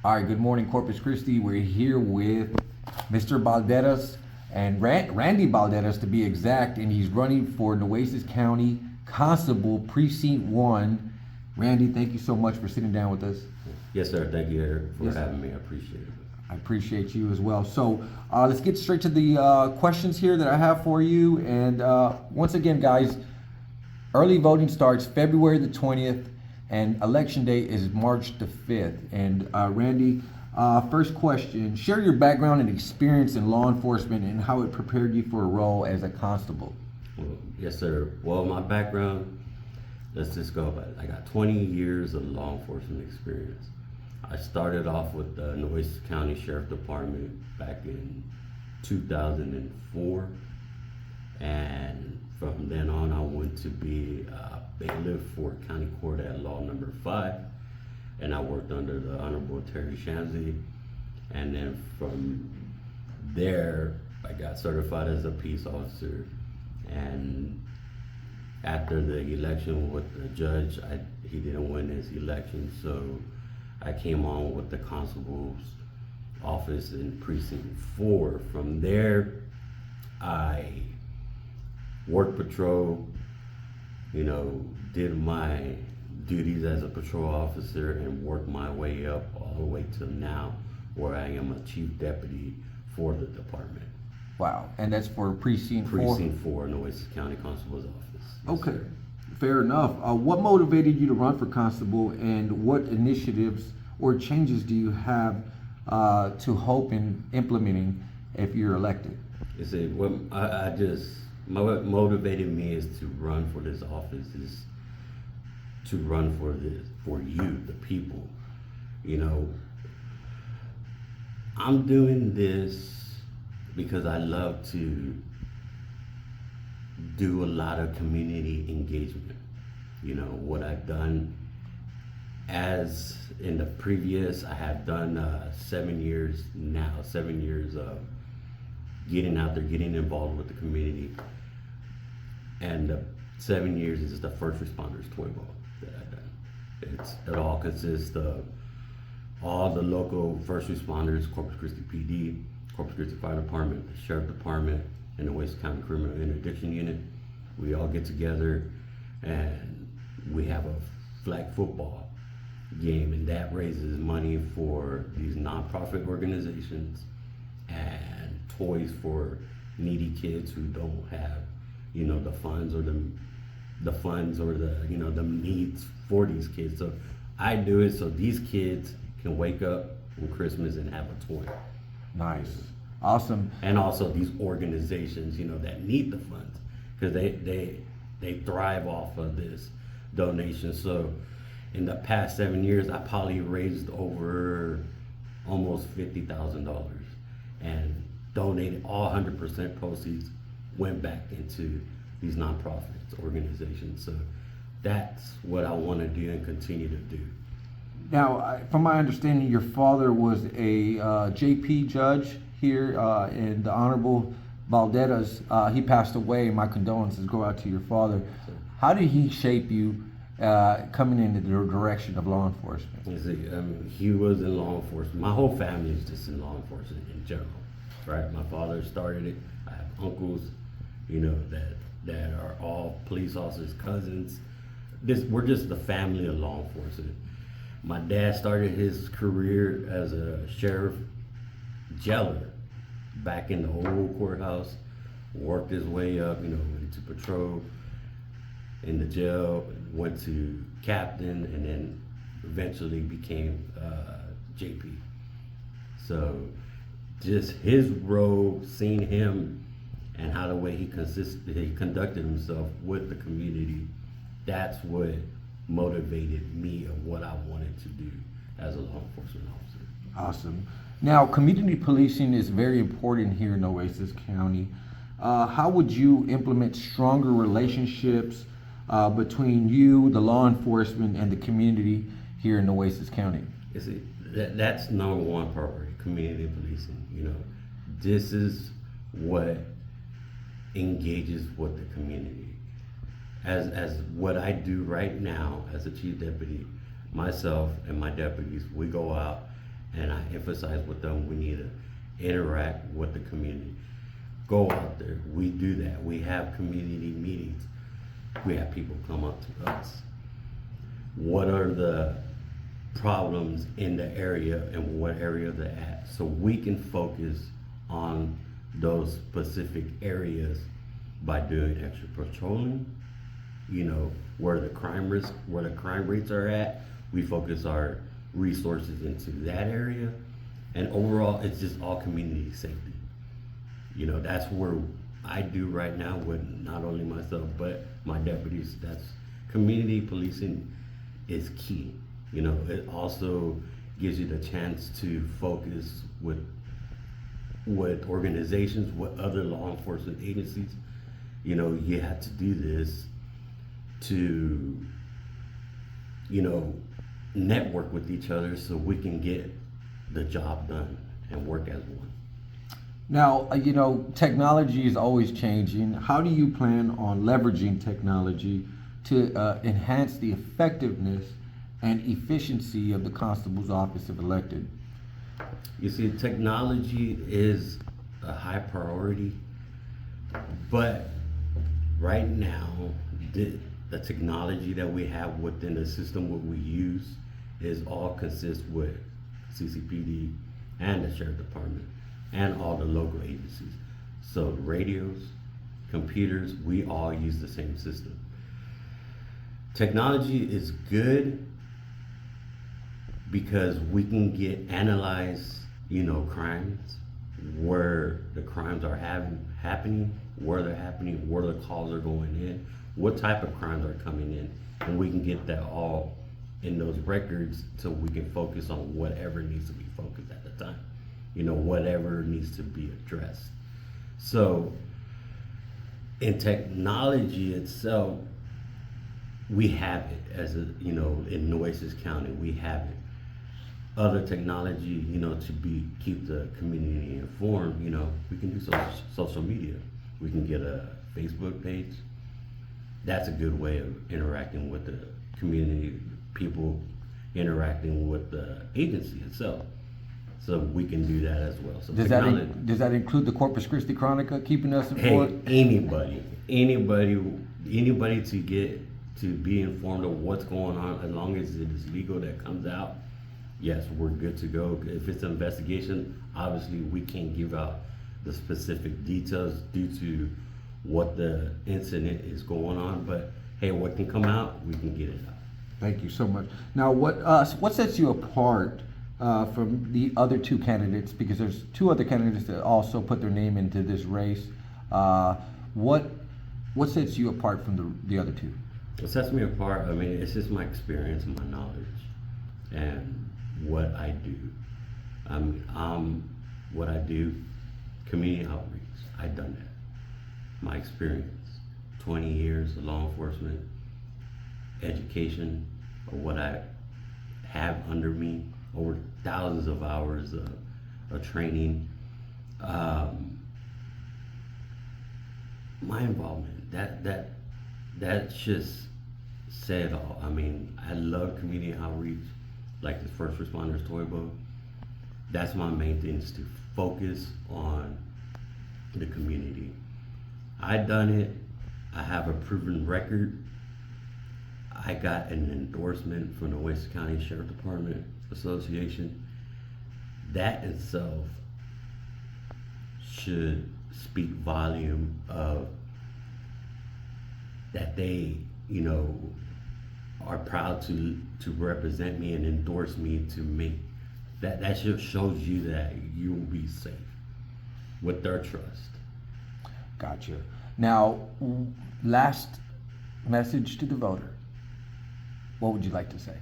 All right, good morning, Corpus Christi. We're here with Mr. Balderas and Randy Balderas to be exact, and he's running for Nueces County Constable Precinct 1. Randy, thank you so much for sitting down with us. Yes, sir. Thank you, Eric, for having me. I appreciate it. I appreciate you as well. So let's get straight to the questions here that I have for you. And once again, guys, early voting starts February the 20th. And election day is March the 5th. And Randy, first question, share your background and experience in law enforcement and how it prepared you for a role as a constable. Well, yes, sir. Well, my background, let's just go about it. I got 20 years of law enforcement experience. I started off with the Nueces County Sheriff Department back in 2004. And from then on, I went to be bailiff for County Court at Law Number 5, and I worked under the Honorable Terry Shamsey. And then from there, I got certified as a peace officer. And after the election with the judge, he didn't win his election, so I came on with the constable's office in Precinct 4. From there, I worked patrol, did my duties as a patrol officer and worked my way up all the way to now, where I am a chief deputy for the department. Wow, and that's for Precinct 4? Precinct 4, Nueces County Constable's office. Yes, okay, sir. Fair enough. What motivated you to run for constable, and what initiatives or changes do you have to hope in implementing if you're elected? You see, what motivated me is to run for this office is to run for you, the people. I'm doing this because I love to do a lot of community engagement. What I've done as in the previous, I have done 7 years of getting out there, getting involved with the community. And the 7 years is the first responders toy ball that I've done. It all consists of all the local first responders, Corpus Christi PD, Corpus Christi Fire Department, the Sheriff Department, and the Nueces County Criminal Interdiction Unit. We all get together and we have a flag football game, and that raises money for these nonprofit organizations and toys for needy kids who don't have the funds or the needs for these kids. So I do it so these kids can wake up on Christmas and have a toy. Nice. Awesome. And also these organizations, that need the funds, because they thrive off of this donation. So in the past 7 years, I probably raised over almost $50,000 and donated all 100% proceeds went back into these nonprofits organizations. So that's what I want to do and continue to do. Now, from my understanding, your father was a JP judge here, and the Honorable Balderas, he passed away. My condolences go out to your father. How did he shape you coming into the direction of law enforcement? You see, he was in law enforcement. My whole family is just in law enforcement in general, right? My father started it. I have uncles, that are all police officers, cousins. We're just the family of law enforcement. My dad started his career as a sheriff jailer back in the old courthouse, worked his way up, into patrol in the jail, went to captain, and then eventually became JP. So just his role, seeing him and how the way he conducted himself with the community, that's what motivated me of what I wanted to do as a law enforcement officer. Awesome. Now, community policing is very important here in Nueces County. How would you implement stronger relationships between you, the law enforcement, and the community here in Nueces County? You see, that's number one priority, community policing. This is what engages with the community. As what I do right now as a chief deputy, myself and my deputies, we go out And I emphasize with them, we need to interact with the community. Go out there. We do that. We have community meetings. We have people come up to us. What are the problems in the area and what area they're at? So we can focus on those specific areas by doing extra patrolling. You know, where the crime rates are at, we focus our resources into that area. And overall, it's just all community safety. You know, that's where I do right now with not only myself, but my deputies. That's community policing is key. You know, it also gives you the chance to focus with organizations, with other law enforcement agencies. You know, you have to do this to, you know, network with each other so we can get the job done and work as one. Now, you know, technology is always changing. How do you plan on leveraging technology to enhance the effectiveness and efficiency of the constable's office if elected? You see, technology is a high priority, but right now, the technology that we have within the system, what we use, is all consists with CCPD and the Sheriff Department and all the local agencies. So radios, computers, we all use the same system. Technology is good because we can analyze, you know, crimes, where the crimes are happening, where they're happening, where the calls are going in, what type of crimes are coming in, and we can get that all in those records so we can focus on whatever needs to be focused at the time. You know, whatever needs to be addressed. So in technology itself, we have it as a, you know, in Nueces County, we have it. Other technology, you know, to keep the community informed, you know, we can do social media. We can get a Facebook page. That's a good way of interacting with the community, people interacting with the agency itself. So we can do that as well. So Does that include the Corpus Christi Chronica keeping us informed? Hey, anybody to be informed of what's going on, as long as it is legal that comes out, yes, we're good to go. If it's an investigation, obviously we can't give out the specific details due to what the incident is going on, but hey, what can come out, we can get it out. Thank you so much. Now, what sets you apart from the other two candidates? Because there's two other candidates that also put their name into this race. What sets you apart from the other two? What sets me apart, I mean, it's just my experience and my knowledge and what I do. What I do, community outreach, I've done that. My experience, 20 years of law enforcement, education, of what I have under me, over thousands of hours of training. My involvement, that just said all. I mean, I love community outreach, like the First Responders Toy Boat. That's my main thing, is to focus on the community. I've done it. I have a proven record. I got an endorsement from the Nueces County Sheriff Department Association. That itself should speak volume of that they, you know, are proud to represent me and endorse me, to make that just shows you that you will be safe with their trust. Gotcha. Now, last message to the voter. What would you like to say?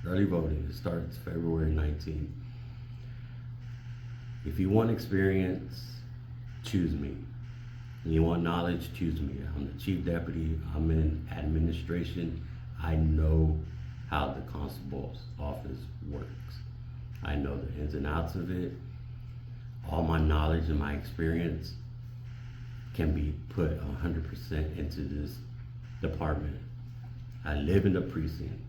Early voting starts February 19th. If you want experience, choose me. You want knowledge, choose me. I'm the chief deputy. I'm in administration. I know how the constable's office works. I know the ins and outs of it. All my knowledge and my experience can be put 100% into this department. I live in the precinct.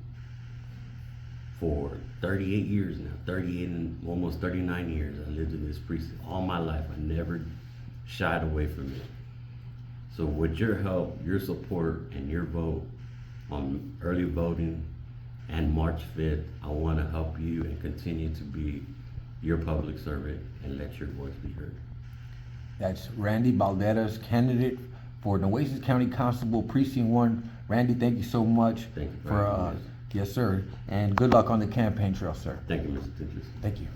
for 38 years now, 38 and almost 39 years. I lived in this precinct all my life. I never shied away from it. So with your help, your support, and your vote on early voting and March 5th, I want to help you and continue to be your public servant and let your voice be heard. That's Randy Balderas, candidate for Nueces County Constable Precinct 1. Randy, thank you so much. Thank you for having me. Yes, sir. And good luck on the campaign trail, sir. Thank you, Mr. Titlis. Thank you.